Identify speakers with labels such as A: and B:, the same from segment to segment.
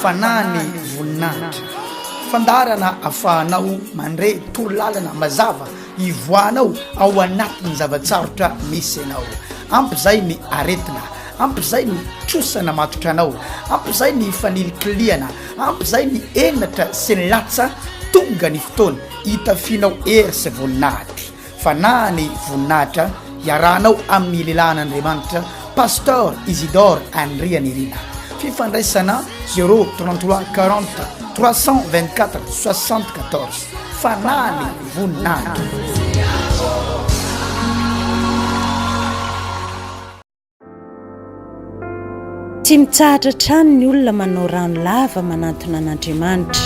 A: fanany voninahitra fandarana afahanao mandre torolalana mazava ivoanao ao anatin'ny zavatsarotra misy anao ampy zay ny aretina ampy zay ny trosana matotra anao ampy zay ny fanilikiliana ampy zay ny enatra sy ny latsa tonga ny fotoana hitafinao ery sy voninahitra fanany voninahitra iarahanao amin'ny lelan'Andriamanitra Pasteur Isidore Andria Nirina fifandraisana 033 40 324 74 fanany voninahitra.
B: Tsy mitsahatra trano ny olona manao rano lava manantona an'Andriamanitra.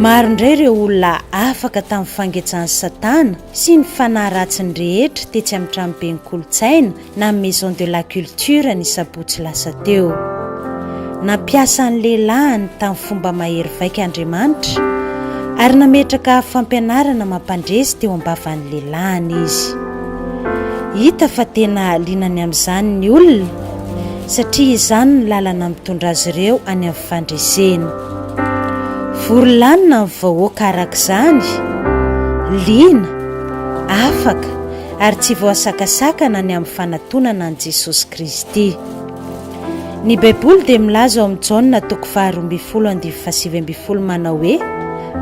B: Maro indray ireo olona afaka tamin'ny fangetsan'ny Satana sy ny fanaharatsiny rehetra tetsy amin'ny tranoben'ny kolotsaina na Maison de la Culture ny sabotsy lasa teo. Nampiasa ny lelahiny tamin'ny fomba mahery vaika Andriamanitra ary nametraka fampianarana mampandresy teo ambavan'ny lelahiny izy. Hita fa tena linany amin'izany ny olona satria izany ny lalana mitondra azy ireo any amin'ny fandresena. Vorolanina ny vahoaka arak'izany, liana, afaka ary tsy voasakasakana ny amin'ny fanatonana an' Jesosy Kristy. Ny Baiboly dia milaza ao amin'ny Jaona 2:7 manao hoe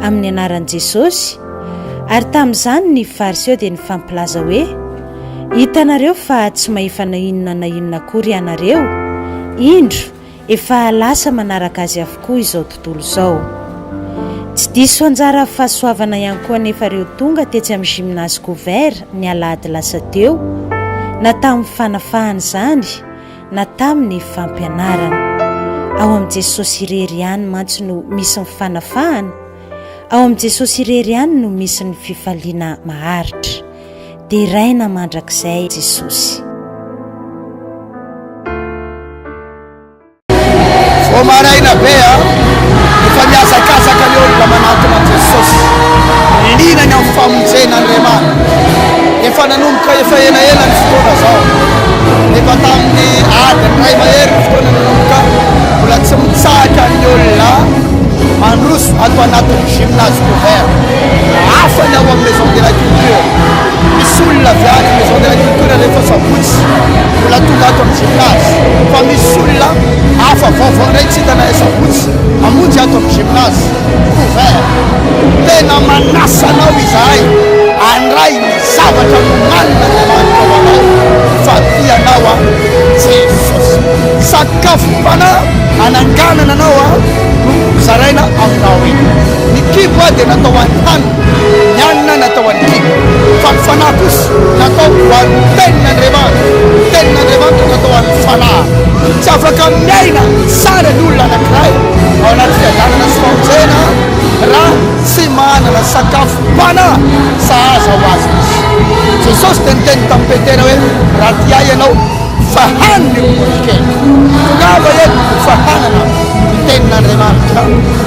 B: amin'ny anaran'i Jesosy ary tamin'izany ny fariseo dia nifampilaza hoe hitanareo fa tsy mahefa na inona na inona akory ianareo, indro efa lasa manaraka azy avokoa izao tontolo izao. Tsy diso anjara fahasoavana ihany koa nefa ireo tonga tetsy amin'ny gymnase couvert ny alahady lasa teo na tamin'ny fanafahana izany na tamin'ny fampianarana. Ao amin'i Jesosy irery ihany mantsy no misy ny fanafahana, ao amin'i Jesosy irery ihany no misy ny fifaliana maharitra. Dia raina mandrakizay Jesosy.
A: Maraina be efa miazakazaka ny olona manantona Jesosy lina ny amin'ny famonjen'Andriamanitra efa nanomboka efa elaela ny fotoana zao efa tamin'ny adiny ray mahery ny fotoana nanomboka mbola tsy mitsahatra ny olona mandroso ato anatin'ny gymnase couvert hafa ny ao amin'ny Maison de la Culture. Misy olona avy any Maison de la Culture rehefa sabotsy mbola tonga ato amin'ny gymnase fa misy olona hafa vaovao ndray tsy hitana sabotsy amonjy ato amin'ny gymnase couvert. Tena manasanao izahay andray ny zavatra nomanina Andriamanitra ho anao fa tianao a Jesosy. Sakafom-panahy ananganana anao a zaraina aminao iny. Ny kibo dia natao an'ny hanina, ny hanina natao an'ny kibo fa ny fanahy kosa natao ho an'ny tenin'Andriamanitra. Tenin'Andriamanitra natao an'ny fanahy. Tsy afaka miaina tsara ny olona anankiray ao anaty fiadanana sy famonjena raha tsy manana sakafom-panahy sahaza ho azy izy. Jesosy dia niteny tamin'ny Petera hoe raha tia ianao fahaniny kolikely tongava eto fahanana ny tenin'Andriamanitra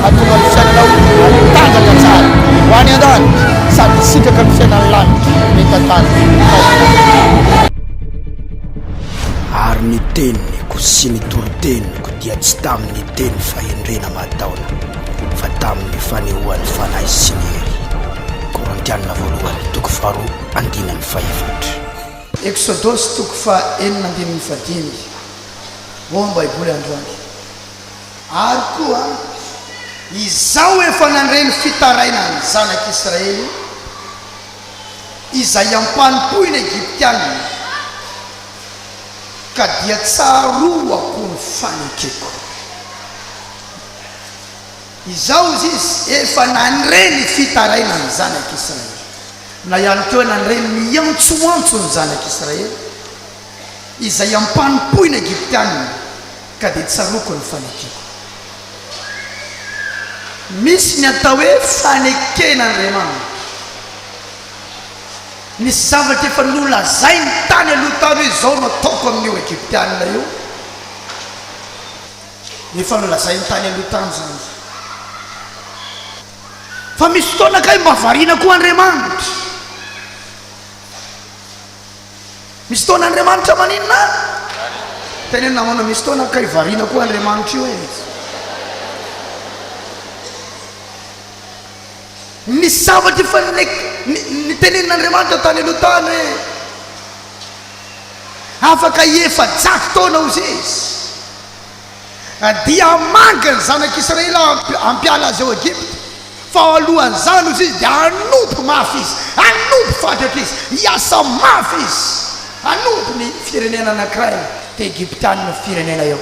A: atonga ny fiainanao mitangaka tsara ho any an-danitra sady sikaka ny fiainan'ny lanitra metantany. Ary ny teniko sy ny toro-teniko dia tsy tamin'ny teny fahendrena mataona fa tamin'ny fanehoan'ny fanahy sy ny hery. Korintianina 2:9. Exodus 4:9 ao amin'ny Baiboly androany. Ary koa izao efa nandreny fitaraina ny zanak'Israely izay ampanipoiny Egyptianina ka dia tsaroako ny fanekeko. Izao izy efa nandreny fitaraina ny zanak'Israely na ihany koa nandreny miantsoantso ny zanak'Israely izay ampanipoiny Egyptianina ka dia tsaroako ny fanekeko. Misy ny atao hoe faneken'Andriamanitra. Misy zavatra efa nolazay ny tany aloha tany hoe izao no ataoko amin'io Egyptianina io. Efa nolazay ny tany aloha tany zany. Fa misy fotoana kay mba variana koa Andriamanitra. Misy fotoana Andriamanitra maninona? Tenenina manao misy fotoana kay variana koa Andriamanitra io e. misy zavatra fa ny tenenin'Andriamanitra tany aloha tany hoe afaka efa-jato taona ozy izy dia mangany zanak'Israely ampiala azy eo Egypte fa alohan'izany ozy izy dia anompo mafy izy, anompo fatratra izy, hiasa mafy izy, anompo ny firenena anankiray dia Egyptianina firenena eo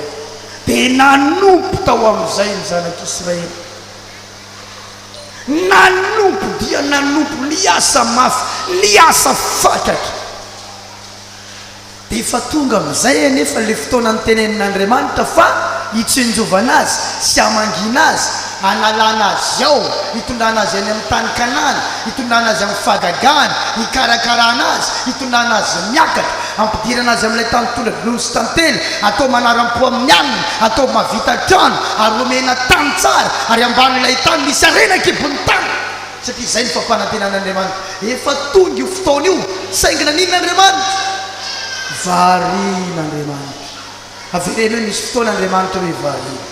A: dia nanompo tao amin'izay ny zanak'Israely, nanompo dia nanompo liasa mafy, liasa fatratra. Dia efa tonga amin'izay anefa le fotoana nytenenin'Andriamanitra fa hitsinjovana azy sy hamangina azy, analana azy ao, hitondrana azy any amin'ny tany Kanana, hitondrana azy amin'ny fagagana, hikarakarana azy, hitondrana azy miakatra, ampidirana azy amin'ilay tany tolagno sy tantely, atao manaram-po amin'ny anina, atao mavita trano, ary omena tany tsara, ary amban'ilay tany misy arenak'ibony tany, satria izay ny fampanantenan'Andriamanitra. Efa tonga io fotoana io, saingina nin'Andriamanitra varian'Andriamanitra. Avereny hoe misy fotoan'Andriamanitra hoe variana,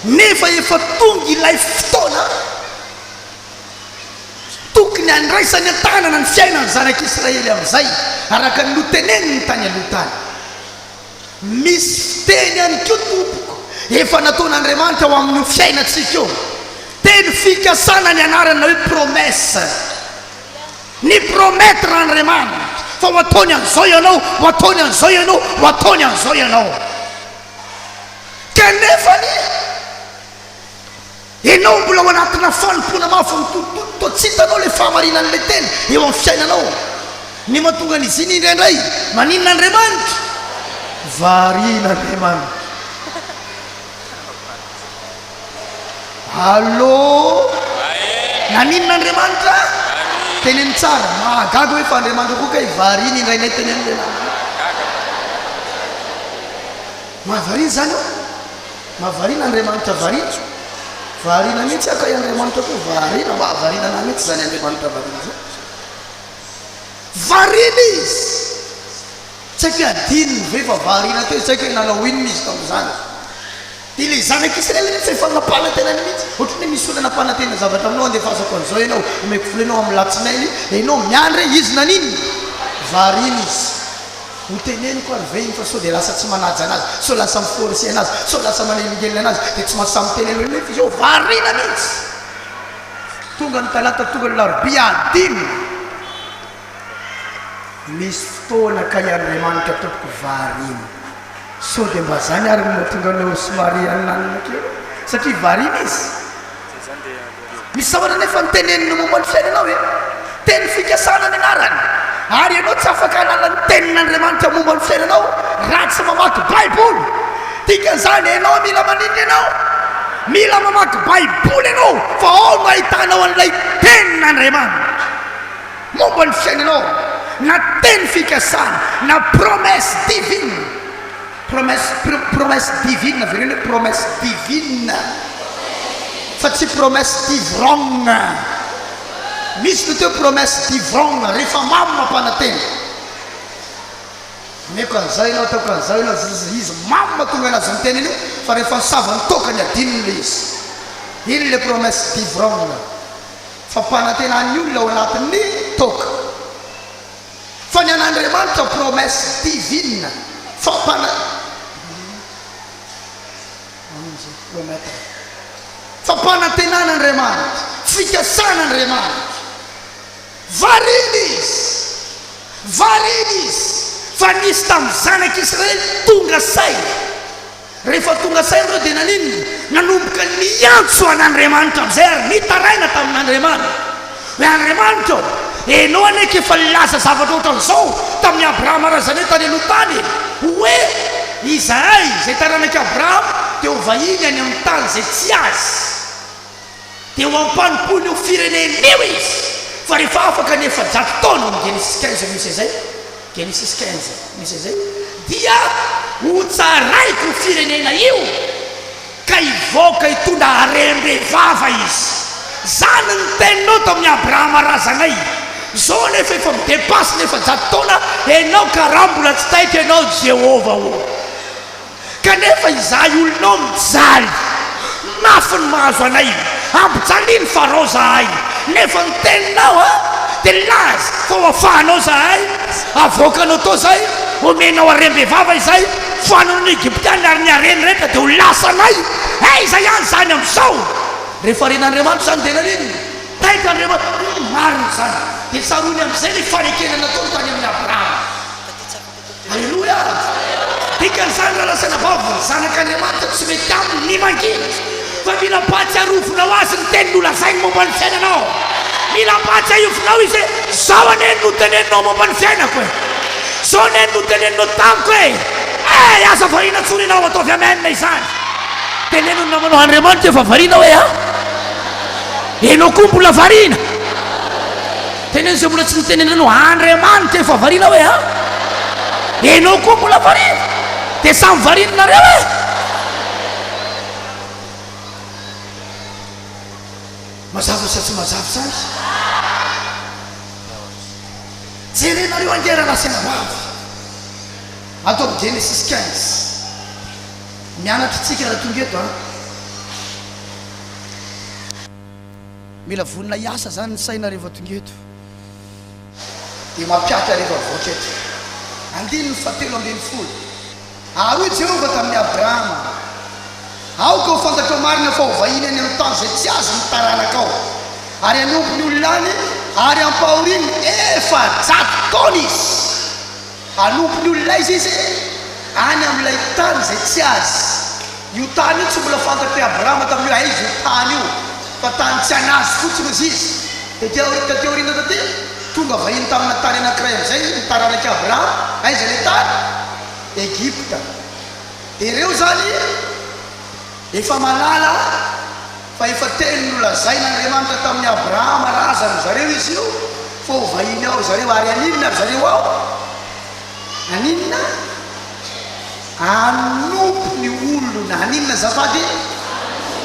A: nefa efa tonga ilay fotoana tokony andraisany an-tanana ny fiainany zanak'Israely amin'izay araka ny loteneniny tany aloha tany. Misy fiteny ihany koa tompoko efa nataon'Andriamanitra ao amin'ny fiainantsika eo, teny fikasana ny anarana hoe promesse, ny promettre Andriamanitra fa ho ataony an'izao ianao, ho ataony an'izao ianao, ho ataony an'izao ianao, kanefa ianao mbola ao anatina fanompona mafy to tsy hitanao le fahamarinan'ilay teny eo amin'ny fiainanao. Ny mahatonga an'izy iny indraindray manin'Andriamanitra, varian'Andriamanitra. Allô, nanin'Andriamanitra teneny tsara, mahagaga hoe fa Andriamanitra koa ka variny indrainay tenen'Andriamanitra. Mahavarina zany io, mahavarina Andriamanitra varina, varina mihitsy aka Andriamanitra koa varina, mahavarina mihitsy zany Andriamanitra varina zany, varina izy. Tsy haiko hoe adininy ve fa varina teo, tsy haiko hoe nanao inona izy tamin'izany. Dia ilay zanak'Israely mihitsy efa nampanatenany mihitsy, ohatrany hoe misy olona nampanatenana zavatra aminao andefasako an'izao ianao, omeko volenao amin'ny latsinainy, ianao miandry izy naniny varina izy. Hoteneniko ary ve iny fa sao dia lasa tsy manaja anazy, sao lasa miforce anazy, sao lasa manelingelina anazy, dia tsy mahatsy miteneny hoe nefa izy eo varina mihitsy. Tonga ny talata, tonga ny larobia adimy, misy fotoana ka Andriamanitra tompoko varina. Sao dia mba zany ary no tonga anao somary ananana kely satria varina izy. Misy zavatra nefa nitenenina momba ny fiainanao hoe teny fikasana ny anarany, ary ianao tsy afaka hanala ny tenin'Andriamanitra momba ny fiainanao raha tsy mamaky Baiboly. Dikan'izany ianao mila manindry ianao, mila mamaky Baiboly ianao fa ao no ahitanao an'ilay tenin'Andriamanitra momba ny fiainanao, na teny fikasana, na promesse divine. Promesse divine, verrene promesse divine fa tsy promesse d'ivrogne. Misy teo promesse d'ivrogne, rehefa mamy mampanantena, meko an'izao ianao, ataoko an'izao ianao, izy mamy mahatonga anazy ny tenany io, fa rehefa nisavany toka ny adininy le izy. Iny le promesse d'ivrogne, fampanantenany olona ao anatin'ny toka. Fa ny an'Andriamanitra promesse divine, fampanantenan'Andriamanitra, fikasan'Andriamanitra, varina izy, fa nisy tamin'ny zanak'Israely tonga say. Rehefa tonga say ireo dia naninona, nanomboka niantso an'Andriamanitra amin'izay ary nitaraina tamin'Andriamanitra hoe Andriamanitra enao aneka efa laza zavatra ohatran'izao tamin'ny Abrahama razany hoe tany aloha tany hoe izahay izay taranak'Abrahama dia ho vahiny any amin'ny tany izay tsy azy, dia ho ampanompony io firenen'io izy. Fa rehefa afaka ny efa-jato taona ny Genesis 15 misy izay, Genesis 15 misy izay, dia ho tsaraiko firenena io ka hivoaka hitondra harem-behivava izy. Zany ny teninao tamin'ny Abrahama razanay. Zao nefa efa midepasy ny efa-jato taona, ianao karambola tsy taika ianao Jehova o. Kanefa izahay olonao mijaly, mafy ny mahazo anay, ampijaliany farao zahay nefa ny teninao a dia laza fao afahanao zahay avoakanao tao zay omenao arem-bevava izay foanao ny egyptiany ary ny areny rehetra dia ho lasanay izay ihany zany amin'izao rehefa ren'andriamanitra zany dia naniny taika andriamanitra marina zany dia sarony amin'izay ny fanekenana taony tany amin'ny abrahama alleloia dikan'izany raha lasana vava zanak'andriamanitra tsy mety aminy ny mangina fa mila patsy arofonao azy ny tenin'olona zainy momba ny fiainanao mila patsy aiofinao izy zao aneny no teneninao momba ny fiainako e zao aneny no teneninao tamiko e asa varina tsorinao ataovy amenina izany teneno ny namanao andriamanitra efa varina hoe a enao koa mbola varina teneno zay mbola tsy nitenenanao andriamanitra efa varina hoe a enao koa mbola varina dia samy varinanareo e mazava sa tsy mazava zany jerenareo angerana sena vava atao Genesis 15 mianatra tsika raha tonga eto a mila vonina iasa zany ny saina rehefa tonga eto dia mampiatra rehefa voaka eto andiny ny fatelo ambin'ny folo aroy Jehova tamin'ny Abrahama aoka ho fantatro marina fa ho vahiny any amin'ny tany zay tsy azy mitaranakao ary anompony olonany ary ampahoriny 400 taona izy anompony olona izy any amin'ilay tany zay tsy azy io tany io tsy mbola fantatro hoe Abrahama tamin'io aizy io tany io fa tany tsy anazy fotsiny izy dia teoriana taty tonga vahiny tamina tany anankiray amin'izay mitaranaky Abrahama aiza ilay tany Egypta dia ireo zany efa malala fa efa teny nolazain'andriamanitra tamin'ny Abrahama razany zareo izy io fa ho vahiny ao zareo ary aninona ary zareo ao aninona anompony olona aninona zafady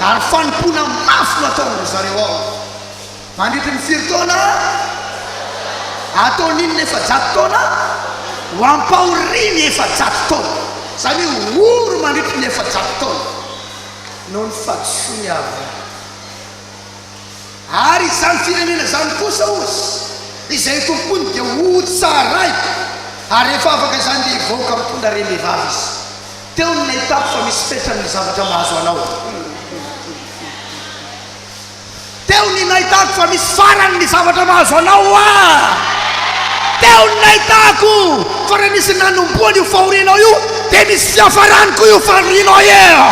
A: ary fanompona mafy no ataondro zareo ao mandritry ny firy taona atao ninona 400 taona ho ampahoriny 400 taona zany oro mandritry ny 400 taona no ny fadisony avy ary izany firenena zany kosa ozy izay tompony dia otsaray ary rehefa afaka izany dia hivoaka mitondra rem-behivavy izy teo ny nahitako fa misy fetrany zavatra mahazo anao teo ny nahitako fa misy farany ny zavatra mahazo anao teo ny nahitako fa raha nisy nanomboany io fahorinao io dia misy fiafaraniko io fahorinao io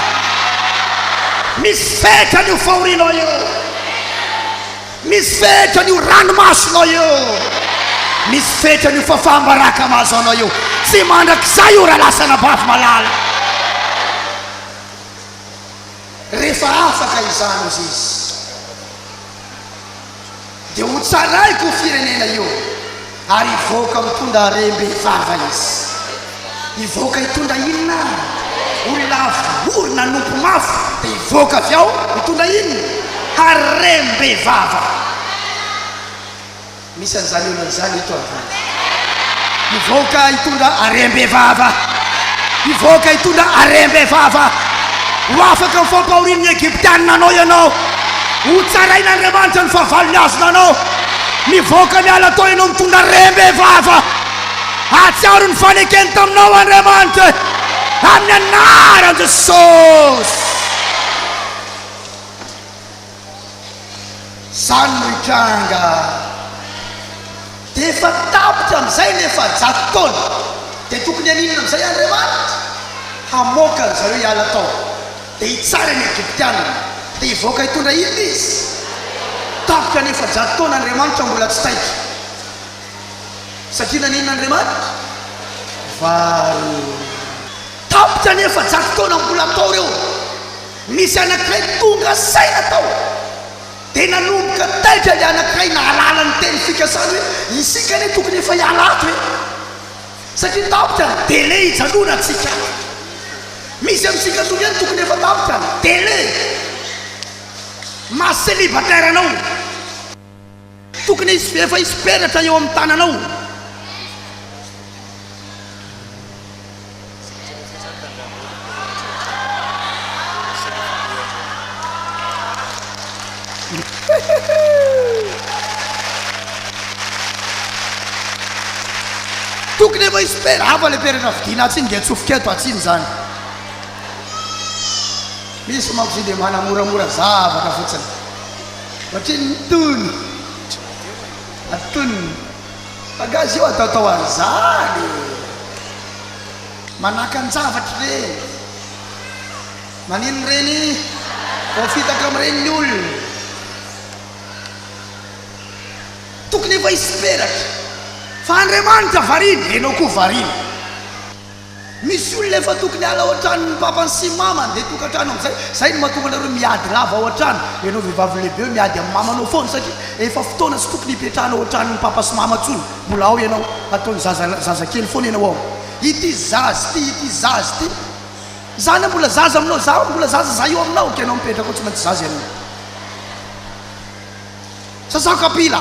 A: misy fetrany io fahorinao io misy fetrany io ranomasonao io misy fetrany io fafambaraka mahazo anao io tsy mandrak'izay io raha lasana bafy malala rehefa afaka izany izy dia ho tsaraiko firenena io ary hivoaka mitondra rem-behivava izy hivoaka hitondra inona olona vorona nompo mafy dia hivoaka avy ao mitondra inona harem-behivava misy an'izany olonan'izany eto avy hivoaka hitondra harem-behivava hivoaka hitondra harem-behivava ho afaka mifampahorin'ny egyptianina anao ianao ho tsarain'andriamanitra ny fahavalony azonanao mivoaka miala tao ianao mitondra harem-behivava atsiaro ny fanekeny taminao andriamanitra amin'ny anaran Jesosy zany no hitranga dia efa tapitra amin'izay ny 400 taona dia tokony aninona amin'izay andriamanitra hamoaka ny zareo hiala tao dia hitsara ny egyptianina dia hivoaka hitondra inona izy tapitra ny 400 taona andriamanitra mbola tsy taika satria naninona andriamanitra vary tapitra ny 400 taona mbola tao reo misy anankiray tonga saina tao dia nanomboka taitra le anankiray nahalala ny teny fikasany hoe isika ne tokony efa hiala ato e satria tapitra ny dele hijanona atsika misy amintsika tonga eny tokony efa tapitra ny dele maselibatera anao tokony efa isperatra eo amin'ny tananao tokony efa ispera hafa le perana vidina atsiny de tsofiketo atsiny zany misy manko zy de manamoramora zavatra fotsiny satria nytony atony agazy io ataotao an'zany manaka an-javatra reny manino reny o fitaka am'ireny ny olona tokony efa isperatra fa Andriamanitra variny enao koa variny misy olona efa tokony ala ohatran'ny papany sy mamany de tokantrano am'izay zay no mahatonga anareo miady lava ohatrano enao vehivavy lehibe miady amin'ny mamanao foana satria efa fotoana sy tokony hipetrahana ohatran'ny papa sy mama tsony mbola ao ianao ataony zazakely foana ianao ao ity zazy ity zazy ty zany mbola zaza aminao za mbola zaza za io aminao ka ianao mipetraka ao tsy maintsy zaza ianao sasako kapila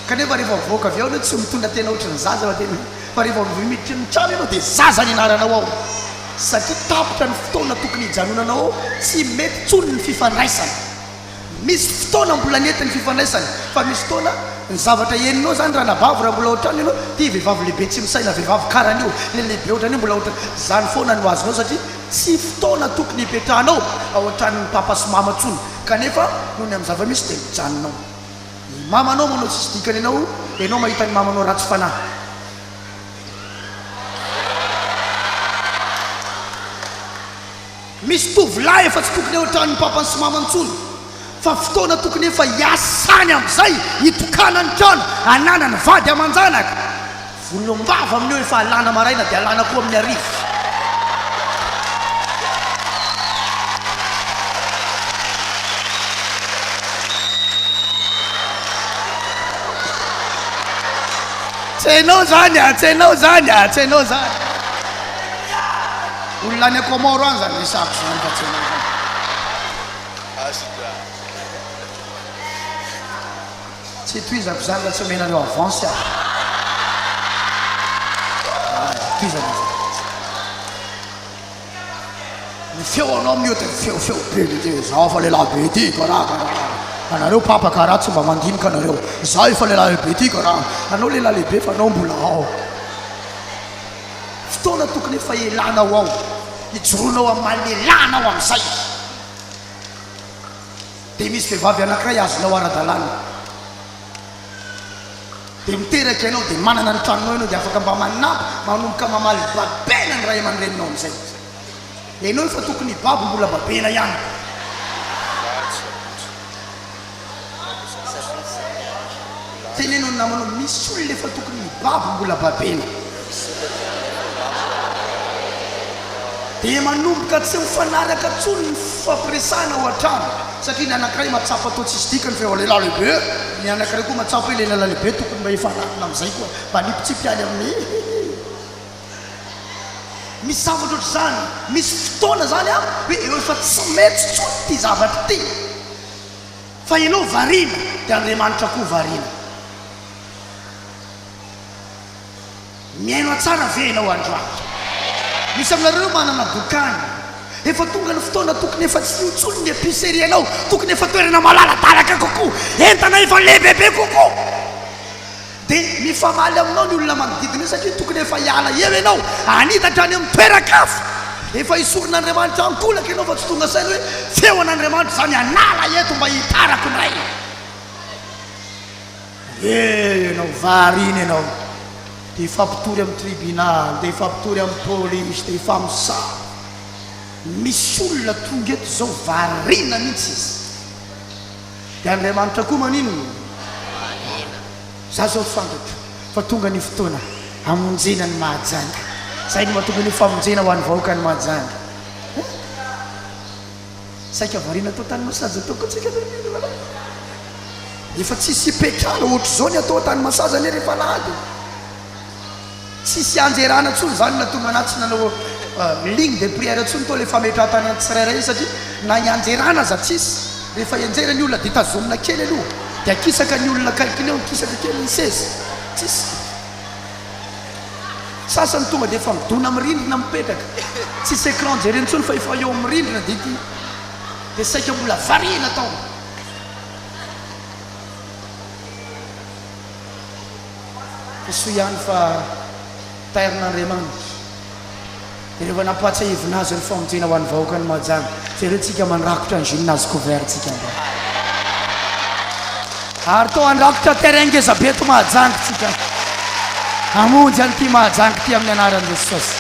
A: kanefa rehefa voaka avy ao no tsy mitondra tena ohatrany zaza fa tena fa rehefa miditra ny trano ianao dia zaza ny anaranao ao satria tapotra ny fotoana tokony hijanonanao ao tsy mety tsony ny fifandraisana misy fotoana mbola nety ny fifandraisana fa misy fotoana ny zavatra eninao zany raha nabavy raha mbola ohatrany ianao ty vehivavy lehibe tsy misaina vehivavy karan'io le lehibe ohatrany io mbola ohatra zany foana no azonao satria tsy fotoana tokony hipetrahanao ohatran'ny papa sy mama tsony kanefa noho ny amin'ny zava-misy dia mijanonao mamanao manao tsisy dikany ianao ianao mahita ny mamanao ratsy fanahy misy tovolahy efa tsy tokony ohatran'ny papany sy mamantsony fa fotoana tokony efa hiasany am'izay hitokana ny trano anana ny vady aman-janaka volombava amin'eo efa alana maraina dia alana koa amin'ny arivo tsenao zany tsenao zany tsenao zany olona any akomoro any zany isako zany fa tsenao zany tsy toizako zany la tsy omenareo avance toizako ny feo anao amin'io te feofeo be ty zao fa lehilahy be ty karaha anareo papa karaha tsy mba mandinika anareo za efa lehilahy lehibe ty karaha anao lehilahy lehibe fa anao mbola ao fotoana tokony efa elanao ao hijoronao am'malelànao am'izay dia misy vehivavy anankiray azonao ara-dalàna dia miteraka ianao dia manana ny tranonao ianao dia afaka mba manampy manomboka mamaly babena ny ray aman-dreninao am'izay ianao efa tokony babo mbola babena ihany tenenao namanao misy olona efa tokony babo mbola babena dia manomboka tsy mifanaraka tsony ny fampiresana ao an-trano satria ny anankiray matsapa atao tsisy dikany fa eo lehilahy lehibe ny anankiray koa matsapa hoe lehilahy lehibe tokony mba efanarina am'izay koa mba nipitsipialy amin'ny misy zavatra ohatr' zany misy fotoana zany a hoe eo efa tsy mety tsony ty zavatra ty fa ianao varina dia Andriamanitra koa varina miaino atsara ve ianao androahatra misy aminareo manana dokany efa tonga ny fotoana tokony efa tsy itsony ny épicerie anao tokony efa toerana malaladalaka kokoa entana efa lehibebe kokoa dia mifamaly aminao ny olona manodidina io satria tokony efa hiala eo ianao anitatra any amin'ny toeran-kafo efa isoron'Andriamanitra ankolaka ianao fa tsy tonga saina hoe feo an'Andriamanitra zany anala eto mba hitarako ny ray ianao varina ianao dia ifampitory amin'ny tribunal dia ifampitory amin'ny polisy dia ifamisa misy olona tonga eto zao varina mihitsy izy dia Andriamanitra koa manino za zao fantatra fa tonga ny fotoana hamonjena ny mahajanga zay no mahatonga ny famonjena ho an'ny vahoaka ny mahajanga saika varina atao tany masazy ataoko tsika efa tsisy ipetrana ohatr' zao ny atao tany masazy ane rehefa lady tsisy anjerana tsony zany natonga anaty tsy nanao ligne de prière tsony to le fametrahatany tsirairay satria na ianjerana za tsisy rehefa ianjera ny olona dia tazomina kely aloha dia akisaka ny olona kaikiny eo nikisaka kely ny sesy tsisy sasany tonga dia efa midona amin'ny rindrina mipetraka tsisy écran jereny tsony fa efa eo amin'ny rindrina dia ty dia saika mbola varina tao so ihany fa tairin'andriamanitra rehefa napatsa hevinazy ny famonjena ho an'ny vahoaka ny mahajany zareo tsika mandrakotra ny gymnase couvert tsika mba ary tao andrakotra terrain ngeza be to mahajangy tsika amonjy anyty mahajangy ty amin'ny anaran'i Jesosy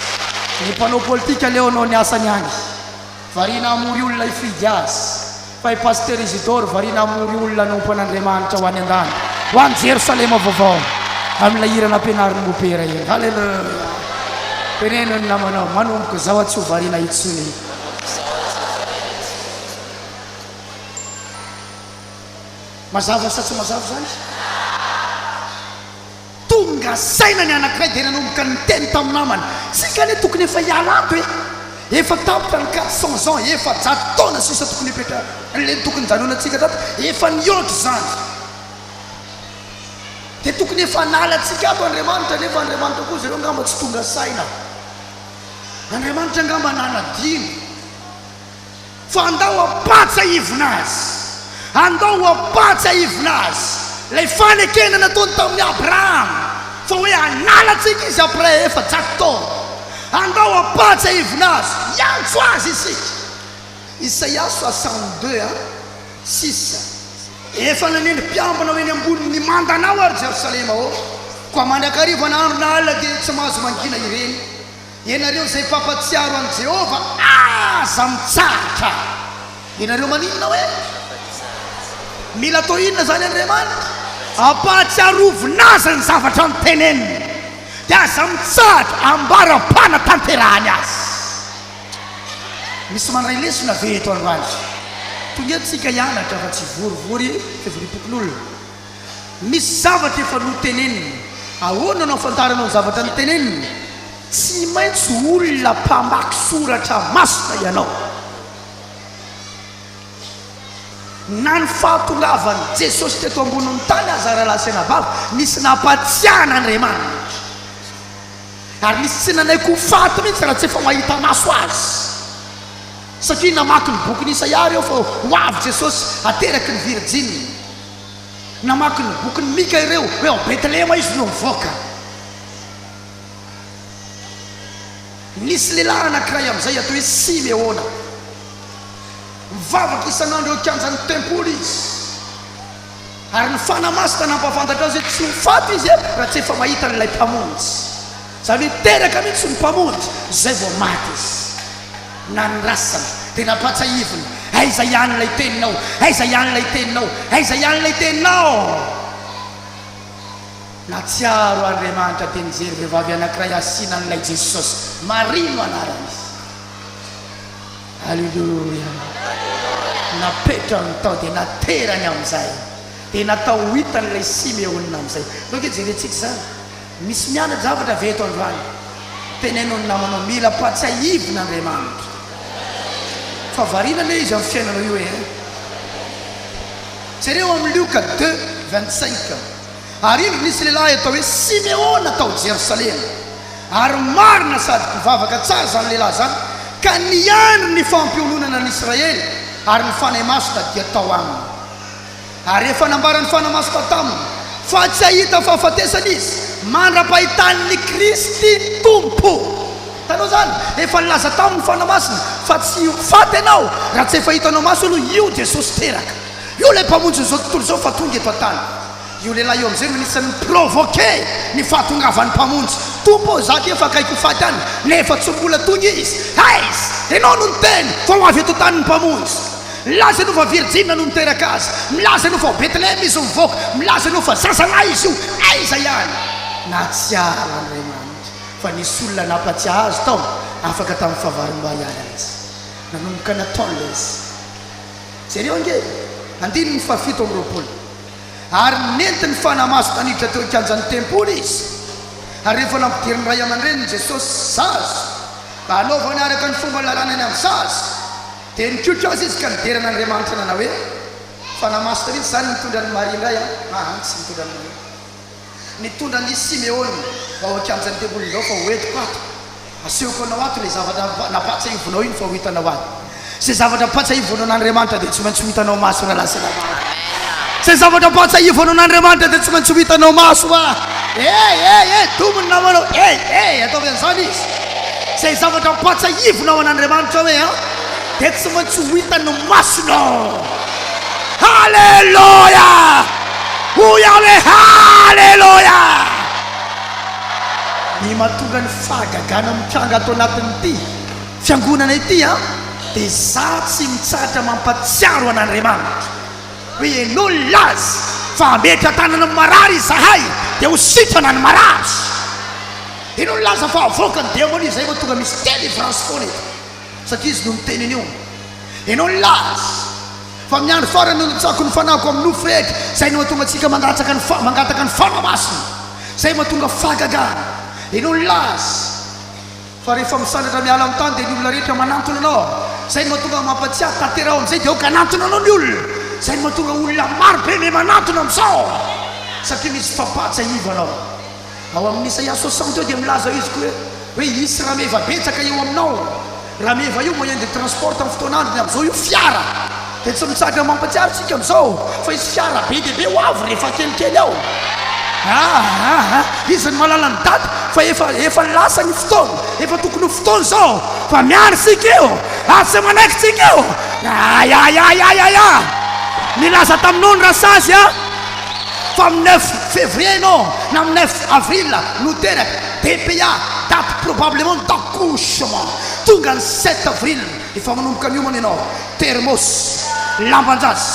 A: ny mpanao politika leo anao ny asany agny varina amory olona ifidy azy fa i pasteur Isidore varina amory olona nompan'Andriamanitra ho any an-dany ho any Jerosalema vaovao amin'ilay hirana ampianarin'ny mopera iny halleluia penenony namanao manomboka zao atsy ho varina itsony mazava sa tsy mazava zany tonga saina ny anankiray dia nanomboka ny teny tamin'ny namany sika ne tokony efa hialato efa tapitra ny 400 ans efa jato taona sisa tokony hipetra le tokony janonatsika tato efa niotry zany dia tokony efa nalatsika ato Andriamanitra nefa Andriamanitra koa zareo angamba tsy tonga saina Andriamanitra angamba nanadino fa andao apatsa ivinazy andao apatsa ivinazy lay fanekena nataony tamin'ny Abrahama fa hoe analatsika izy après efa jato taona andao apatsa ivinazy iantso azy isika Isaia 62:6 efa nanendry mpiambana hoe ny ambony ny mandanao ary Jerosalema ao koa mandrakariva na andro na alina dia tsy mahazo mangina ireny ianareo zay papatsiaro an' Jehova aza mitsaratra ianareo maninona hoe mila atao inona zany Andriamanitra ampatsiarovinazy ny zavatra nyteneniny dia aza mitsaratra ambara-pana tanterahany azy misy mandray lesona ve eto androany tonga tsika hianatra fa tsy vorivory fivoripokon'olona misy zavatra efa noteneniny ahoana anao fantaranao ny zavatra noteneniny tsy maintsy olona mpamaky soratra masina ianao na ny fahatongavany Jesosy teto ambonin'ny tany azaralasena bava nisy nampatsiahana Andriamanitra ary nisy tsy nanaiko faty mihitsy raha tsy efa mahita maso azy satria namaky ny bokyny Isaia reo fa ho avy Jesosy ateraky ny virjine namaky ny bokyny Mika ireo hoe ao Betlehema izy no mivoaka nisy lehilahy anankiray amin'izay atao hoe Simeona mivavaka isan'andro eo kianjan'ny tempoly izy ary ny fanamasina nampafantatra azy hoe tsy mifaty izy raha tsy efa mahita n'ilay mpamonjy zany hoe teraka mihitsy ny mpamonjy zay vao maty izy na ny rasana dia napatsa ivony aiza ihany lay teninao aiza ihany lay teninao aiza ihany lay teninao natsiaro Andriamanitra dia nijery vehivavy anankiray asiana n'ilay Jesosy marino anarany izy halleluia napetra ny tao dia naterany amin'izay dia natao hitan'ilay Simeona amin'izay loka jerentsika zany misy mianatra zavatra veto androany tenenao ny namanao mila patsiaivon'Andriamanitra fa varina le izy amin'ny fiainanao io jereo amin'ny Luka 2:25 ary iny nisy lehilahy atao hoe Simeona tao Jerosalema ary marina sady mpivavaka tsara zany lehilahy zany ka niandry ny fampiononana ny Israely ary ny fanahy masina dia tao aminy ary efa nambarany fanahy masina taminy fa tsy ahita fahafatesana izy mandra-pahitan'ny Kristy tompo tanao zany efa nilaza tamin'ny fanahy masina fa tsy faty ianao raha tsy efa hitanao maso aloha io Jesosy teraka io lay mpamonjy zao tontolo zao fa tonga eto an-tany io lehilahy io amin'izay no nisan'ny provoqué ny fahatongavan'ny mpamonjy tompo zaky efa akaiko faty any nefa tsy mbola tonga izy aizy ianao no niteny fa ho avy eto tany ny mpamonjy milaza anao fa virjine no miteraka azy milaza anao fa Betlehema izy mivoaka milaza anao fa zazalahy izy io aiza ihany natsiara Andriamanitra fa nisy olona nampatsiaha azy tao afaka tamin'ny fahavarym-ba ihany izy nanomboka nataon'la izy jereo ange andiny ny fahafito amin'ny roapolo ary nentiny fanahy masina niditra teo kianjan'ny tempoly izy ary rehefa nampidiriny ray aman-dreniny Jesosy zazo mba hanaovany araka ny fomba lalanany amin'ny zazo dia nikotro azy izy ka nideran'Andriamanitra nanao hoe fanahy masina mihitsy zany nitondran'ny Maria indray tsy nitondran'ny Maria nitondran'ny Simeona mba ho kianjan'ny tempoly izao fa hoentiko ato asehoko anao ato le zavatra napatsa ivonao iny fa ho hitanao ato zay zavatra patsa ivonao n'Andriamanitra dia tsy maintsy ho hitanao maso raha lasina zay zavatra patsa ivonao n'Andriamanitra dia tsy maintsy ho hitanao maso tomony namanao ataovy an'izany izy zay zavatra mpatsaivonao an'andriamanitra hoe dia tsy maintsy ho hitany masonao. Halleloya, hoia hoe halleloya. Ny mahatonga ny fahagagana mitranga atao anatin'ity fiangonana ity dia za tsy mitsahatra mampatsiaro an'andriamanitra hoe enao lazy fa ametra tanana ny marary izahay dia ho sitrana ny marary. Enao laza fa avoaka ny démoni zay mahatonga misy délivrance foana eto satria izy no miteniny io. Enao lazy fa miandro farany nitsako ny fanako amin'ny nofo rehetra zay no mahatonga antsika mangataka ny fanamasina zay mahatonga fahagagana. Enao lazy fa rehefa misandratra miala amin'ny tany dia ny olona rehetra manantona anao zay no mahatonga mampatsiahy tanterao amin'izay dia oka nantona anao ny olona zay no mahatonga olona maro be me manantona amin'izao satria misy fampatsahiva anao. Ao amin'ny Isaia 60 eo dia milaza izy koa hoe isy raha meva betsaka eo aminao. Raha meva io moyen de transport amin'ny fotoanandro ny amin'izao io fiara dia tsy mitsahatra mampatsiaro tsika amin'izao fa izy fiara be dia be ho avy rehefa kelikely ao. Izy ny malala ny daty fa efa lasa ny fotoana efa tokony ho fotoana zao fa miary sika eo tsy manaiky tsika eo. Nilaza taminao ny rasazy fa amin'ny 9 février anao na amin'ny 9 avril no teraka DPA date probablement d'accouchement tonga ny 7 avril efa manomboka miomana ianao termos lambanjasy.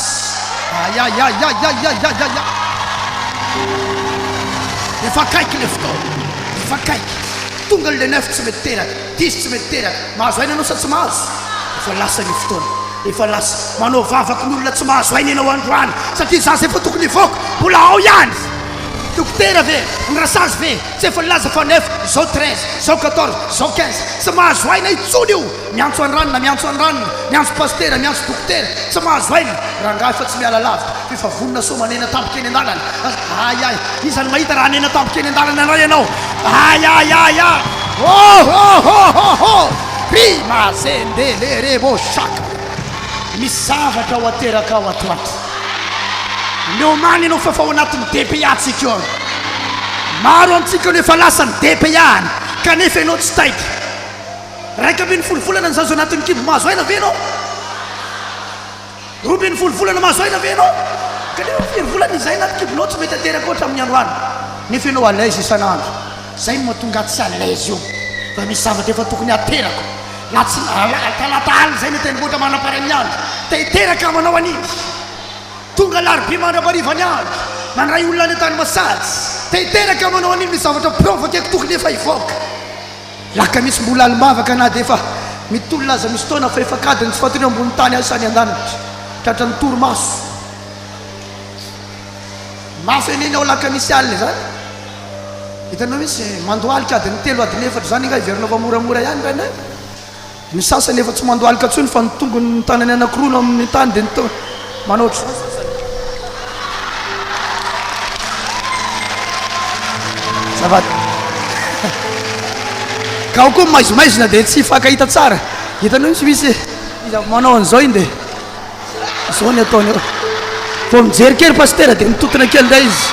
A: Efa kaiky le fotoana efa kaiky tonga le 9 tsy mety teraka 10 tsy mety teraka mahazo aina anao sa tsy mahazo efa lasa ny fotoana efa lasa manao vavaky ny olona tsy mahazo aina ianao androany satria zaza efa tokony ivoaka mbola ao ihany. Dokotera ve ny rasazy ve tsy efa laza fa 9 zao 13 zao 14 zao 15 tsy mahazo aina itsony io miantso anranona miantso anranona miantso pastera miantso dokotera tsy mahazo aina raha ngahy fa tsy miala lavitra efa vonona so manena tampoka eny an-dalana. Izany mahita raha nena tampoka eny an-dalana anao ianao. Prima sendelerebo shaka misy zavatra ho ateraka ao atoato miomany ianao fa ao anatin'ny DPA tsika eo. Maro amintsika no efa lasa ny DPA kanefa ianao tsy taity raika ambin'ny folo volana ny zazo anatin'ny kibo mahazo aina ve ianao? 2 ambin'ny folo volana mahazo aina ve ianao? Kanefa 5 volana izay anaty kibonao tsy mety ateraka ohatra amin'ny androany nefa ianao alaise isan'andro zay no mahatonga tsy alaise io fa misy zavatra efa tokony aterako talataly zay netengoatra manapara-ny andro te hiteraka manao an'iny tonga larobia mandraparivany andro mandray olona any an-tany masazy te hiteraka manao an'iny misy zavatra prova tiako tokony efa ivoaka. Laka misy mbola alimavaka na dia efa mitololaza misy taona fa efa kadiny tsy fatoreo ambony tany asany an-danitra tratra ny toromaso mafy an'iny ao laka misy alina zany hitanao misy mandoalika adiny 3 adiny 4 zany nga iverinao fa moramora ihany rana ny sasany efa tsy mandoalika tsony fa nitongo ny tanany anankiroa amin'ny tany dia manaotro zavady ka ho koa maizomaizona dia tsy fakahita tsara hitanao misy manao an'izao iny dia zao ny ataony eo vo mijery kely pastera dia mitotona kely ndray izy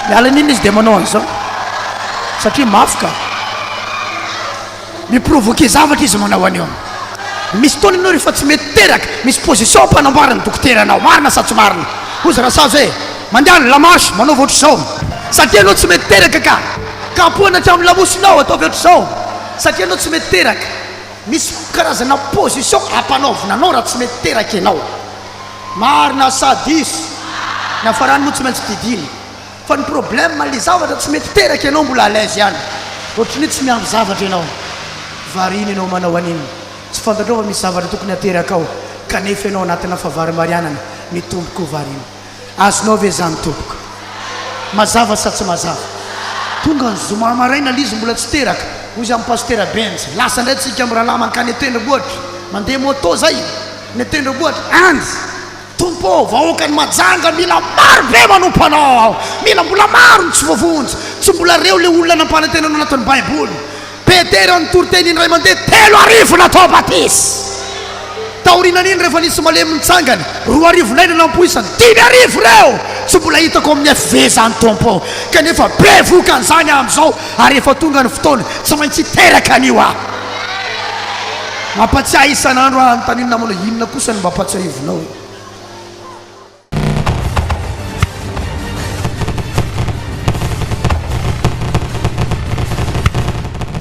A: miala n'iny izy dia manao an'izao satria mafy ka miprovoke zavatra izy manao an'io. Misy taona ianao rehefa tsy mety teraka misy position mpanamboarany dokotera anao marina sa tsy marina ozy rasazy hoe mandehany lamasy manao voatra izao satria anao tsy mety teraka ka apoana hatramin'ny lamosinao ataovy ohatr'izao satria anao tsy mety teraka misy karazana position ampanaovina anao raha tsy mety teraka ianao marina sadisy ny afarany moa tsy maintsy didiny fa ny problème le zavatra tsy mety teraka ianao mbola alaise ihany ohatrany tsy miandro zavatra ianao variny ianao manao an'iny tsy fantatrao fa misy zavatra tokony ateraka ao kanefa ianao anatina fahavarymarianana mitomboko variny azonao ve zany tompoko mazava sa tsy mazava tonga ny zoma maraina lizy mbola tsy teraka ozy amin'ny pastera benjy lasa ndray tsika amin'ny raha lamanka ny tendrombohatra mandeha moto zay ny tendrombohatra anjy tompo vahoaka ny majanga mila maro be manompo anao mila mbola maro ny tsy voavonjy tsy mbola reo le olona nampanantenanao anatin'ny baiboly Petera ny toroteny iny ray mandeha 3 arivo natao batisy taorianan'iny rehefa nisy malemy nitsangany 2 arivo laina nampoisany 5 arivo reo tsy mbola hitako amin'ny avezany tompo kanefa be vokan'izany amin'izao ary efa tonga ny fotoana tsy maintsy teraka anio ah mampatsiahy isan'andro ah nytaninona manao inona kosa ny mba ampatsiahivinao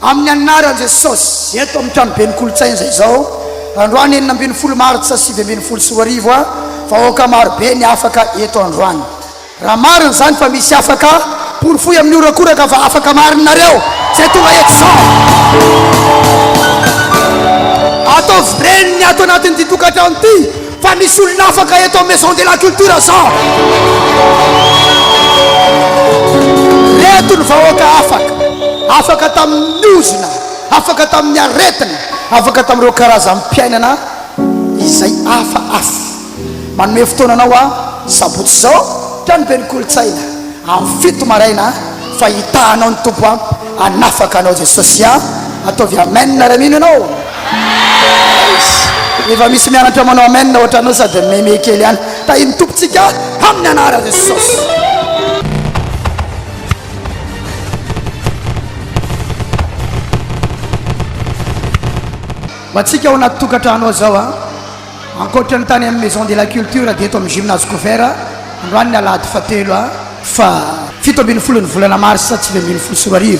A: amin'ny anaran Jesosy eto amin'ny trano be ny kolotsaina zay zao androany 9 martsa 7 sy 10 a vahoaka maro be ny afaka eto androany raha marina zany fa misy afaka porofoy amin'ny orakoraka fa afaka marinareo zay tonga eto zao atao vireniny ato anatin'ny ty tokantrano ty fa misy olona afaka eto amin'ny maison de la culture zao reto ny vahoaka afaka tamin'ny ozina afaka tamin'ny aretina afaka tamin'ireo karazan'ny mpiainana izay afa manome fotoananao a sabotsy zao trano be ny kolotsaina amin'ny 7 maraina fa hitahanao ny tompo a anafaka anao Jesosy a ataovy amen raha mino ianao efa misy mianatra manao amen ohatra anao sady meme kely ihany tahiny tompontsika amin'ny anara Jesosy vatsika ao anaty tokantrano zao a ankoatra ny tany amin'ny maison de la culture dia eto amin'ny gymnase couvert androany ny alahady fatelo a fa 17 volana mars 20 sy 10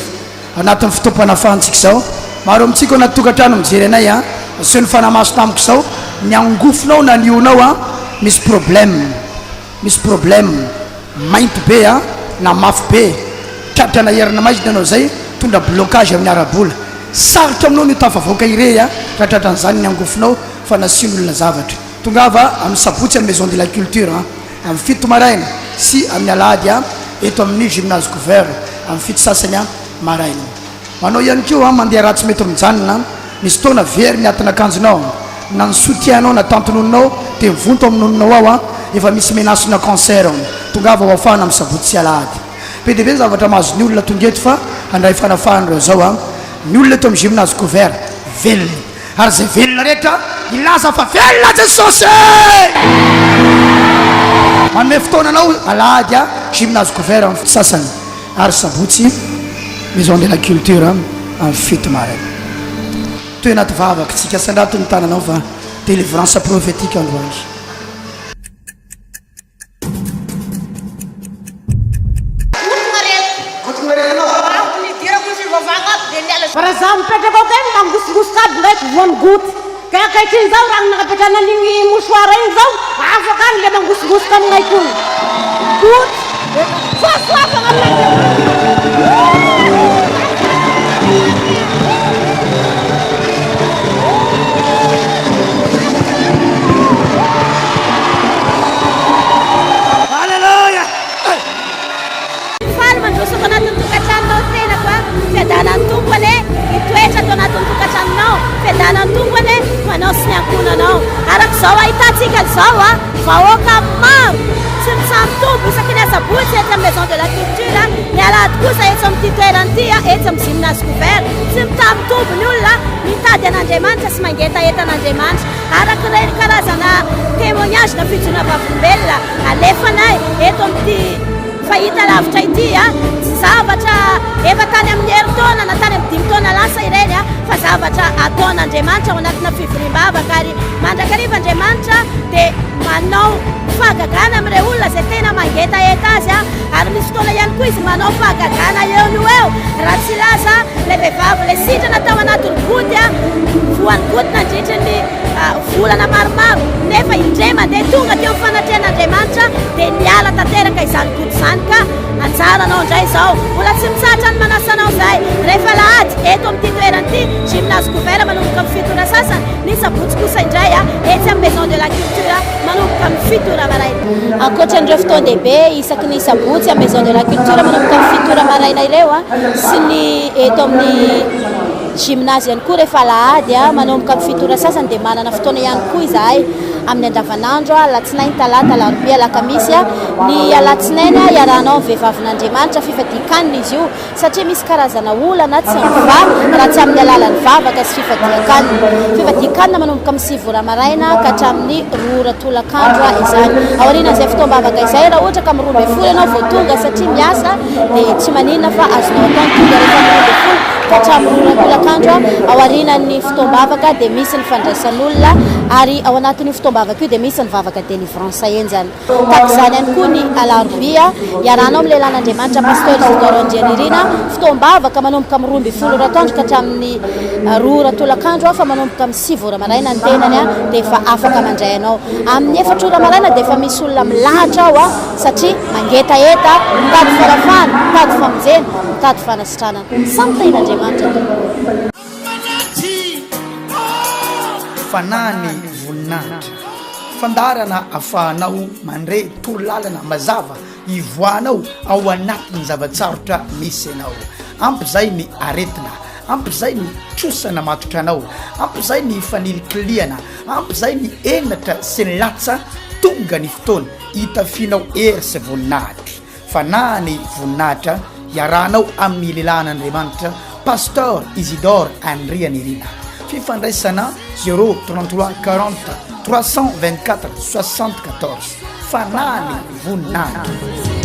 A: anatin'ny fotoam-panafahantsika zao maro amintsika anaty tokantrano mijery anay a sy ny fanamaso tamiko zao ny angofonao na nionao a misy problème mainty be a na mafy be tratra na herina maizina anao zay tondra blocage amin'ny arabola sarotra aminao ny tafavoaka ire a raha tratran'izany ny angofonao fa nasian'olona zavatra tongava amin'ny sabotsy amin'ny maison de la culture amin'ny 7 maraina sy amin'ny alahady a eto amin'ny gymnase couvert amin'ny 7 sasany a maraina manao ihany keo a mandeha raha tsy mety mijanona misy taona very ny atiny akanjonao na ny soutiennao na tantonononao dia mivonto amin'nononao ao a efa misy menasina cancer tongava ho afahana amin'ny sabotsy sy alahady be dia be zavatra mahazo ny olona tonga eto fa andray fanafahan'ireo zao a ny olona eto amin'ny gymnase couvert velona ary zay velona rehetra ilaza fa velona Jesosy manome fotoananao alahady a gymnase couvert amin'ny sasany ary sabotsy maison de la culture amin'ny 7 maraina toy anaty vavaka tsika sandrato ny tananao fa délivrance prophétique androany
C: Para zaho mipetraka ao teny mangosingosy sady ndraiky voany goty ka ankehitriny zao raha nanapetrana an'igny mosoara igny zao afaka agny le mangosingosoka aminay koa goty soasoafana aminay
D: Zao ahitatsika zao a vahoaka maro tsy misantombo isaky ny asabotsy ety amin'ny maison de la culture ny alahady kosa etsy amin'ny ty toerany ty etsy amin'ny gymnase couvert tsy mitamitombo ny olona mitady an'Andriamanitra sy mangetaeta an'Andriamanitra araka reny karazana témoignage na fijona vavolombelona alefanay eto amin'ity fahita lavitra ity a tsy zavatra efa tany amin'ny herintaona na tany amin'ny 5 taona lasa ireny a fa zavatra ataon'Andriamanitra ao anatina fivoriam-bavaka ary mandrakariva Andriamanitra dia manao fahagagana amin'ireo olona zay tena mangetaeta azy a ary misy fotoana ihany koa izy manao fahagagana eo no eo raha tsy laza le vehivavy le sitrana tao anatin'ny goty a voan'ny goty nandritra ny volana maromaro nefa indray mandeha tonga teo fanatrehan'Andriamanitra dia niala tanteraka izany goty izany ka anjaranao indray zao mbola tsy mitsatra ny manasanao zay rehefa lahady eto amin'ity toerany ity gymnase couvert manomboka amin'ny 7 ora sasany ny sabotsy kosa indray a etsy amin'ny maison de la culture manomboka amin'ny 7 ora maraina ankoatran'ireo fotoan-dehibe isaky ny sabotsy amin'ny maison de la culture manomboka amin'ny 7 ora maraina ireo a sy ny eto amin'ny gymnase ihany koa rehefa lahady a manomboka amin'ny 7 ora sasany dia manana fotoana ihany koa izahay amin'ny andavanandro alatsinainy talata larobia lakamisy ny alatsinainy iarahanao ny vehivavin'andriamanitra fifadikanina izy io satria misy karazana olana tsy miva raha tsy amin'ny alalan'ny vavaka sy fifadikanina manomboka amin'ny 7 ora maraina ka hatramin'ny 2 ora tolakandro izany aoriana izay fotoam-bavaka izay raha ohatra ka miroa ambin'ny folo ianao vao tonga satria miasa dia tsy maninona fa azonao atao tonga rehefa miroa ambin'ny folo ka hatramin'ny 2 ora tolakandro ao aorianan'ny fotoam-bavaka dia misy ny fandraisan'olona ary ao anatin'ny fotoam-bavaka io dia misy ny vavaka délivrance enjany takizany ihany koa ny alarobia iarahanao amin'ny lehilan'andriamanitra pasteur Isidore Andrianirina fotoam-bavaka manomboka amin'ny 2 ambin'ny folo ora atoandro ka hatramin'ny 2 ora tolakandro fa manomboka amin'ny 7 ora maraina ny tenany dia efa afaka mandray anao amin'ny 4 ora maraina dia efa misy olona milahatra ao satria mangetaeta mitady farafana mitady famonjena mitady fanasitrana samy tain'andriamanitra
A: fanany voninahitra fandarana afahanao mandre torolalana mazava ivoanao ao anatin'ny zavatsarotra misy anao ampy zay ny aretina ampy zay ny trosana matotra anao ampy zay ny fanilikiliana ampy zay ny enatra sy ny latsa tonga ny fotoana hitafinao ery sy voninahitra fanany voninahitra iarahanao amin'ny lehilan'andriamanitra pasteur Isidore Andrianirina fifandraisana 033 40 324 74 fanany voninahitra